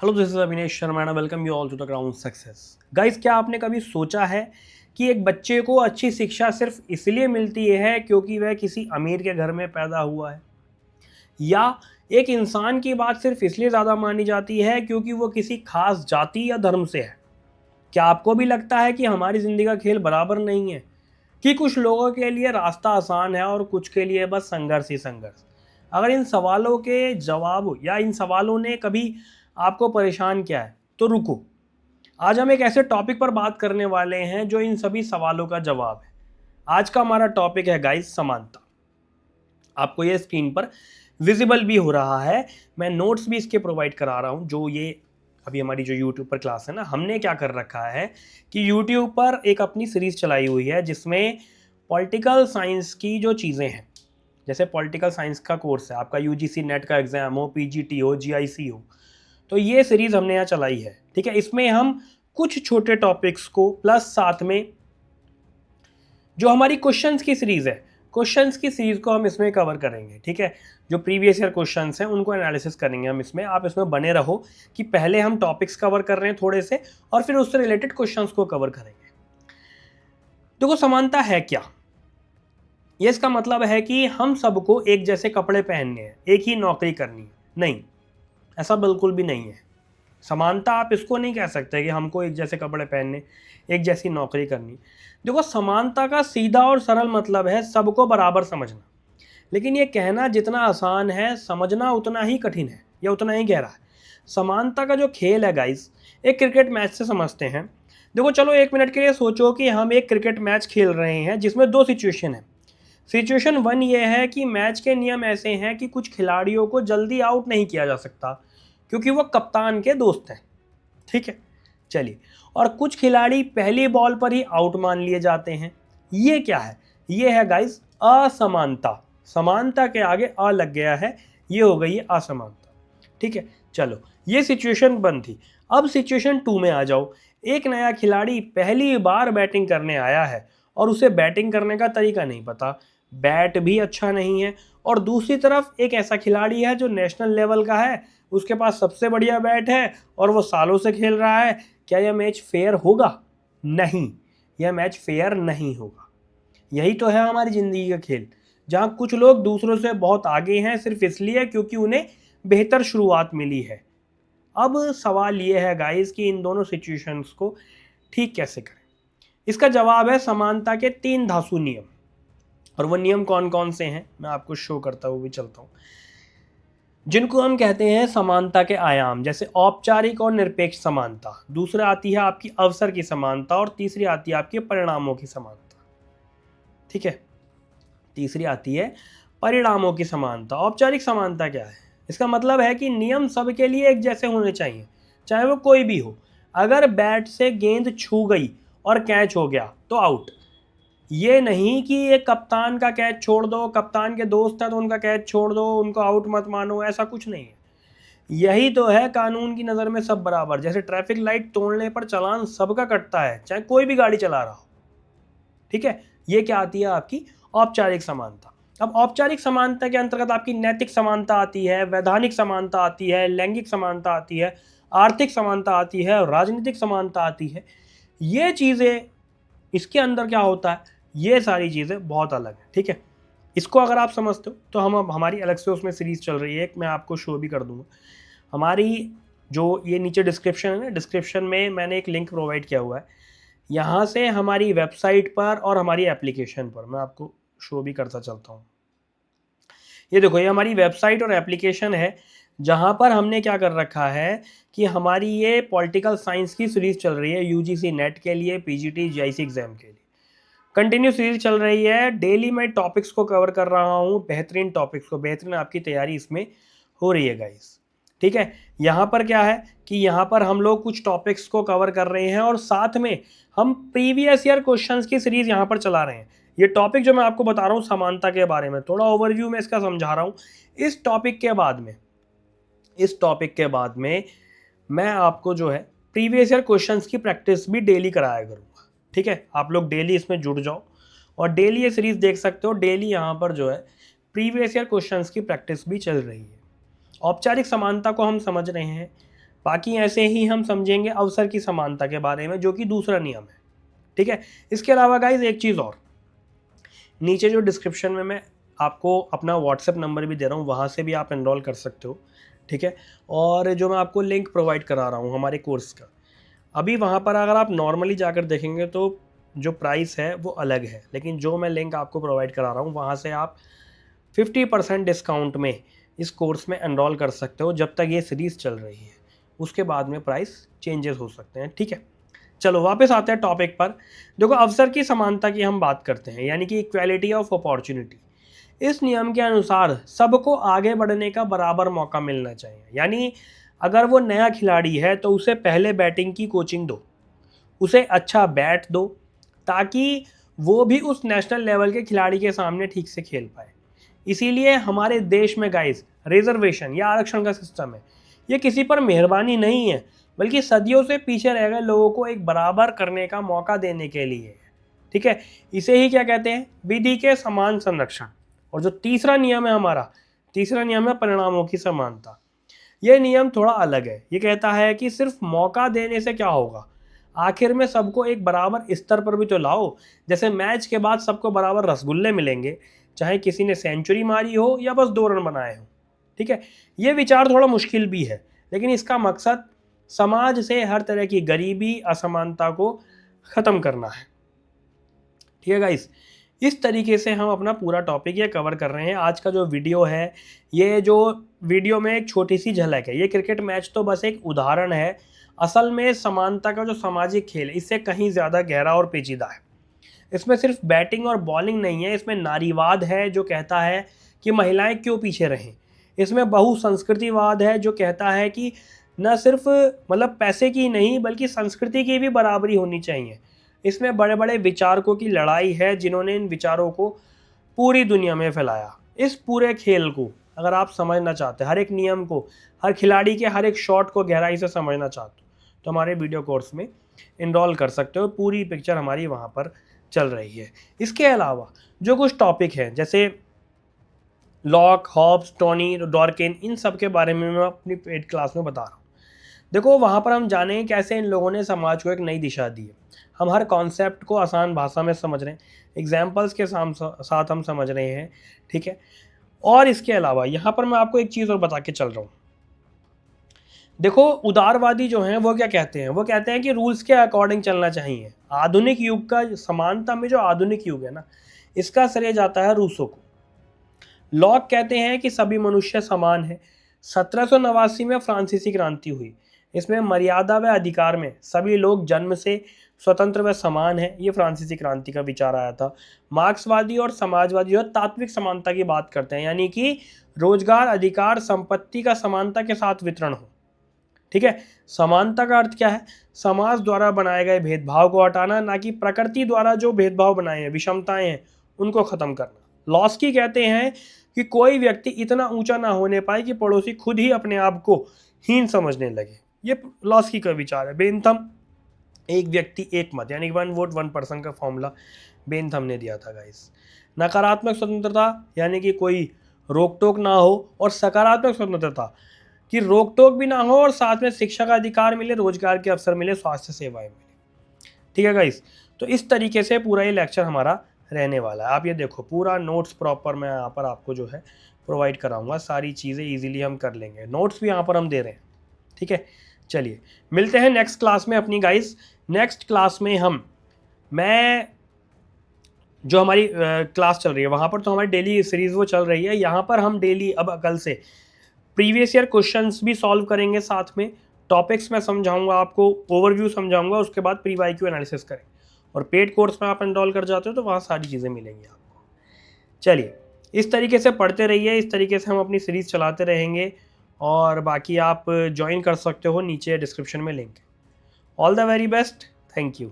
Hello, this is Avinesh Sharma and welcome you all to the ground success. Guys, क्या आपने कभी सोचा है कि एक बच्चे को अच्छी शिक्षा सिर्फ इसलिए मिलती है क्योंकि वह किसी अमीर के घर में पैदा हुआ है, या एक इंसान की बात सिर्फ इसलिए ज़्यादा मानी जाती है क्योंकि वो किसी खास जाति या धर्म से है? क्या आपको भी लगता है कि हमारी ज़िंदगी का खेल बराबर नहीं है, कि कुछ लोगों के लिए रास्ता आसान है और कुछ के लिए बस संघर्ष ही संघर्ष? अगर इन सवालों के जवाब या इन सवालों ने कभी आपको परेशान किया है तो रुको, आज हम एक ऐसे टॉपिक पर बात करने वाले हैं जो इन सभी सवालों का जवाब है। आज का हमारा टॉपिक है गाइस, समानता। आपको ये स्क्रीन पर विजिबल भी हो रहा है, मैं नोट्स भी इसके प्रोवाइड करा रहा हूँ। जो ये अभी हमारी जो यूट्यूब पर क्लास है ना, हमने क्या कर रखा है कि यूट्यूब पर एक अपनी सीरीज चलाई हुई है जिसमें पॉलिटिकल साइंस की जो चीज़ें हैं, जैसे पॉलिटिकल साइंस का कोर्स है, आपका यूजीसी नेट का एग्ज़ाम हो, पीजीटी हो, जीआईसी हो, तो ये सीरीज़ हमने यहाँ चलाई है। ठीक है, इसमें हम कुछ छोटे टॉपिक्स को प्लस साथ में जो हमारी क्वेश्चंस की सीरीज़ है, क्वेश्चंस की सीरीज़ को हम इसमें कवर करेंगे। ठीक है, जो प्रीवियस ईयर क्वेश्चंस हैं उनको एनालिसिस करेंगे हम इसमें। आप इसमें बने रहो कि पहले हम टॉपिक्स कवर कर रहे हैं थोड़े से और फिर उससे रिलेटेड क्वेश्चंस को कवर करेंगे। देखो, समानता है क्या? ये इसका मतलब है कि हम सबको एक जैसे कपड़े पहनने हैं, एक ही नौकरी करनी है। नहीं, ऐसा बिल्कुल भी नहीं है। समानता आप इसको नहीं कह सकते कि हमको एक जैसे कपड़े पहनने, एक जैसी नौकरी करनी। देखो, समानता का सीधा और सरल मतलब है सबको बराबर समझना। लेकिन ये कहना जितना आसान है, समझना उतना ही कठिन है या उतना ही गहरा है। समानता का जो खेल है गाइस, एक क्रिकेट मैच से समझते हैं। देखो, चलो एक मिनट के लिए सोचो कि हम एक क्रिकेट मैच खेल रहे हैं जिसमें दो सिचुएशन है। सिचुएशन वन ये है कि मैच के नियम ऐसे हैं कि कुछ खिलाड़ियों को जल्दी आउट नहीं किया जा सकता क्योंकि वो कप्तान के दोस्त हैं। ठीक है, चलिए। और कुछ खिलाड़ी पहली बॉल पर ही आउट मान लिए जाते हैं। ये क्या है? ये है गाइस असमानता। समानता के आगे अ लग गया है, ये हो गई है असमानता। ठीक है, चलो, ये सिचुएशन वन थी। अब सिचुएशन टू में आ जाओ। एक नया खिलाड़ी पहली बार बैटिंग करने आया है और उसे बैटिंग करने का तरीका नहीं पता, बैट भी अच्छा नहीं है, और दूसरी तरफ एक ऐसा खिलाड़ी है जो नेशनल लेवल का है, उसके पास सबसे बढ़िया बैट है और वो सालों से खेल रहा है। क्या यह मैच फेयर होगा? नहीं, यह मैच फेयर नहीं होगा। यही तो है हमारी ज़िंदगी का खेल, जहाँ कुछ लोग दूसरों से बहुत आगे हैं सिर्फ इसलिए क्योंकि उन्हें बेहतर शुरुआत मिली है। अब सवाल ये है गाइस कि इन दोनों सिचुएशंस को ठीक कैसे करें। इसका जवाब है समानता के 3 धांसू नियम। और वो नियम कौन कौन से हैं मैं आपको शो करता हुआ भी चलता हूँ, जिनको हम कहते हैं समानता के आयाम। जैसे औपचारिक और निरपेक्ष समानता, दूसरा आती है आपकी अवसर की समानता, और तीसरी आती है आपके परिणामों की समानता। ठीक है, तीसरी आती है परिणामों की समानता। औपचारिक समानता क्या है? इसका मतलब है कि नियम सबके लिए एक जैसे होने चाहिए, चाहे वो कोई भी हो। अगर बैट से गेंद छू गई और कैच हो गया तो आउट। ये नहीं कि एक कप्तान का कैच छोड़ दो, कप्तान के दोस्त हैं तो उनका कैच छोड़ दो, उनको आउट मत मानो, ऐसा कुछ नहीं है। यही तो है कानून की नज़र में सब बराबर। जैसे ट्रैफिक लाइट तोड़ने पर चालान सबका कटता है, चाहे कोई भी गाड़ी चला रहा हो। ठीक है, ये क्या आती है आपकी औपचारिक समानता। अब औपचारिक समानता के अंतर्गत आपकी नैतिक समानता आती है, वैधानिक समानता आती है, लैंगिक समानता आती है, आर्थिक समानता आती है और राजनीतिक समानता आती है। ये चीज़ें, इसके अंदर क्या होता है, ये सारी चीज़ें बहुत अलग है। ठीक है, इसको अगर आप समझते हो तो हम अब हमारी अलग से उसमें सीरीज़ चल रही है, एक मैं आपको शो भी कर दूंगा। हमारी जो ये नीचे डिस्क्रिप्शन है ना, डिस्क्रिप्शन में मैंने एक लिंक प्रोवाइड किया हुआ है, यहाँ से हमारी वेबसाइट पर और हमारी एप्लीकेशन पर मैं आपको शो भी करता चलता हूँ। ये देखो, ये हमारी वेबसाइट और एप्लीकेशन है, जहाँ पर हमने क्या कर रखा है कि हमारी ये पॉलिटिकल साइंस की सीरीज़ चल रही है यूजीसी नेट के लिए, पीजीटी जीआईसी एग्जाम के लिए कंटिन्यू सीरीज चल रही है। डेली मैं टॉपिक्स को कवर कर रहा हूँ, बेहतरीन टॉपिक्स को, बेहतरीन आपकी तैयारी इसमें हो रही है गाइस। ठीक है, यहाँ पर क्या है कि यहाँ पर हम लोग कुछ टॉपिक्स को कवर कर रहे हैं और साथ में हम प्रीवियस ईयर क्वेश्चंस की सीरीज यहाँ पर चला रहे हैं। ये टॉपिक जो मैं आपको बता रहा हूँ समानता के बारे में, थोड़ा ओवरव्यू में इसका समझा रहा हूँ। इस टॉपिक के बाद में मैं आपको जो है प्रीवियस ईयर क्वेश्चंस की प्रैक्टिस भी डेली कराया करूँगा। ठीक है, आप लोग डेली इसमें जुड़ जाओ और डेली ये सीरीज़ देख सकते हो। डेली यहाँ पर जो है प्रीवियस ईयर क्वेश्चंस की प्रैक्टिस भी चल रही है। औपचारिक समानता को हम समझ रहे हैं, बाकी ऐसे ही हम समझेंगे अवसर की समानता के बारे में, जो कि दूसरा नियम है। ठीक है, इसके अलावा गाइज एक चीज़ और, नीचे जो डिस्क्रिप्शन में मैं आपको अपना व्हाट्सएप नंबर भी दे रहा हूँ, वहाँ से भी आप एनरोल कर सकते हो। ठीक है, और जो मैं आपको लिंक प्रोवाइड करा रहा हूँ हमारे कोर्स का, अभी वहाँ पर अगर आप नॉर्मली जाकर देखेंगे तो जो प्राइस है वो अलग है, लेकिन जो मैं लिंक आपको प्रोवाइड करा रहा हूँ वहाँ से आप 50% डिस्काउंट में इस कोर्स में एनरोल कर सकते हो जब तक ये सीरीज़ चल रही है। उसके बाद में प्राइस चेंजेस हो सकते हैं। ठीक है, चलो वापस आते हैं टॉपिक पर। देखो, अवसर की समानता की हम बात करते हैं, यानी कि इक्वालिटी ऑफ अपॉर्चुनिटी। इस नियम के अनुसार सबको आगे बढ़ने का बराबर मौका मिलना चाहिए। यानी अगर वो नया खिलाड़ी है तो उसे पहले बैटिंग की कोचिंग दो, उसे अच्छा बैट दो, ताकि वो भी उस नेशनल लेवल के खिलाड़ी के सामने ठीक से खेल पाए। इसीलिए हमारे देश में गाइस रिजर्वेशन या आरक्षण का सिस्टम है, ये किसी पर मेहरबानी नहीं है, बल्कि सदियों से पीछे रह गए लोगों को एक बराबर करने का मौका देने के लिए है। ठीक है, इसे ही क्या कहते हैं, विधि के समान संरक्षण। और जो तीसरा नियम है हमारा, तीसरा नियम है परिणामों की समानता। यह नियम थोड़ा अलग है, ये कहता है कि सिर्फ मौका देने से क्या होगा, आखिर में सबको एक बराबर स्तर पर भी तो लाओ। जैसे मैच के बाद सबको बराबर रसगुल्ले मिलेंगे, चाहे किसी ने सेंचुरी मारी हो या बस 2 रन बनाए हो। ठीक है, ये विचार थोड़ा मुश्किल भी है, लेकिन इसका मकसद समाज से हर तरह की गरीबी असमानता को ख़त्म करना है। ठीक है गाइस, इस तरीके से हम अपना पूरा टॉपिक ये कवर कर रहे हैं। आज का जो वीडियो है, ये जो वीडियो में एक छोटी सी झलक है, ये क्रिकेट मैच तो बस एक उदाहरण है। असल में समानता का जो सामाजिक खेल है, इससे कहीं ज़्यादा गहरा और पेचीदा है। इसमें सिर्फ बैटिंग और बॉलिंग नहीं है, इसमें नारीवाद है जो कहता है कि महिलाएं क्यों पीछे रहें। इसमें बहुसंस्कृतिवाद है जो कहता है कि न सिर्फ मतलब पैसे की नहीं बल्कि संस्कृति की भी बराबरी होनी चाहिए। इसमें बड़े बड़े विचारकों की लड़ाई है जिन्होंने इन विचारों को पूरी दुनिया में फैलाया। इस पूरे खेल को अगर आप समझना चाहते हैं, हर एक नियम को, हर खिलाड़ी के हर एक शॉट को गहराई से समझना चाहते हो, तो हमारे वीडियो कोर्स में इनरोल कर सकते हो। पूरी पिक्चर हमारी वहाँ पर चल रही है। इसके अलावा जो कुछ टॉपिक हैं, जैसे लॉक, हॉब्स, टोनी, डॉर्किन, इन सब के बारे में मैं अपनी पेड क्लास में बता रहा हूँ। देखो, वहाँ पर हम जानें कैसे इन लोगों ने समाज को एक नई दिशा दी है। हम हर कॉन्सेप्ट को आसान भाषा में समझ रहे हैं, एग्जाम्पल्स के साथ हम समझ रहे हैं। ठीक है, और इसके अलावा यहाँ पर मैं आपको एक चीज़ और बता के चल रहा हूँ। देखो, उदारवादी जो हैं वो क्या कहते हैं, वो कहते हैं कि रूल्स के अकॉर्डिंग चलना चाहिए। आधुनिक युग का समानता में जो आधुनिक युग है ना, इसका श्रेय जाता है रूसो को। लॉक कहते हैं कि सभी मनुष्य समान है। 1789 में फ्रांसीसी क्रांति हुई, इसमें मर्यादा व अधिकार में सभी लोग जन्म से स्वतंत्र व समान है, ये फ्रांसीसी क्रांति का विचार आया था। मार्क्सवादी और समाजवादी जो तात्विक समानता की बात करते हैं, यानी कि रोजगार, अधिकार, संपत्ति का समानता के साथ वितरण हो। ठीक है, समानता का अर्थ क्या है, समाज द्वारा बनाए गए भेदभाव को हटाना, ना कि प्रकृति द्वारा जो भेदभाव बनाए हैं, विषमताएं हैं, उनको खत्म करना। लॉस्की कहते हैं कि कोई व्यक्ति इतना ऊंचा ना होने पाए कि पड़ोसी खुद ही अपने आप को हीन समझने लगे। ये लॉस्की का विचार है। बेंथम, एक व्यक्ति एक मत, यानी 1 वोट 1 पर्सन का फॉर्मूला बेंथम ने दिया था गाइस। नकारात्मक स्वतंत्रता, यानी कि कोई रोक टोक ना हो, और सकारात्मक स्वतंत्रता कि रोक टोक भी ना हो और साथ में शिक्षा का अधिकार मिले, रोजगार के अवसर मिले, स्वास्थ्य सेवाएं मिले। ठीक है गाइस, तो इस तरीके से पूरा ये लेक्चर हमारा रहने वाला है। आप ये देखो, पूरा नोट्स प्रॉपर मैं यहाँ पर आपको जो है प्रोवाइड कराऊंगा, सारी चीज़ें इजीली हम कर लेंगे, नोट्स भी यहाँ पर हम दे रहे हैं। ठीक है, चलिए मिलते हैं नेक्स्ट क्लास में अपनी गाइस। नेक्स्ट क्लास में मैं जो हमारी क्लास चल रही है वहाँ पर तो हमारी डेली सीरीज़ वो चल रही है, यहाँ पर हम डेली अब कल से प्रीवियस ईयर क्वेश्चंस भी सॉल्व करेंगे, साथ में टॉपिक्स मैं समझाऊंगा आपको, ओवरव्यू समझाऊंगा, उसके बाद प्री वाईक्यू एनालिसिस करेंगे। और पेड कोर्स में आप एनरोल कर जाते हो तो वहाँ सारी चीज़ें मिलेंगी आपको। चलिए, इस तरीके से पढ़ते रहिए, इस तरीके से हम अपनी सीरीज़ चलाते रहेंगे, और बाकी आप ज्वाइन कर सकते हो, नीचे डिस्क्रिप्शन में लिंक है। All the very best, thank you.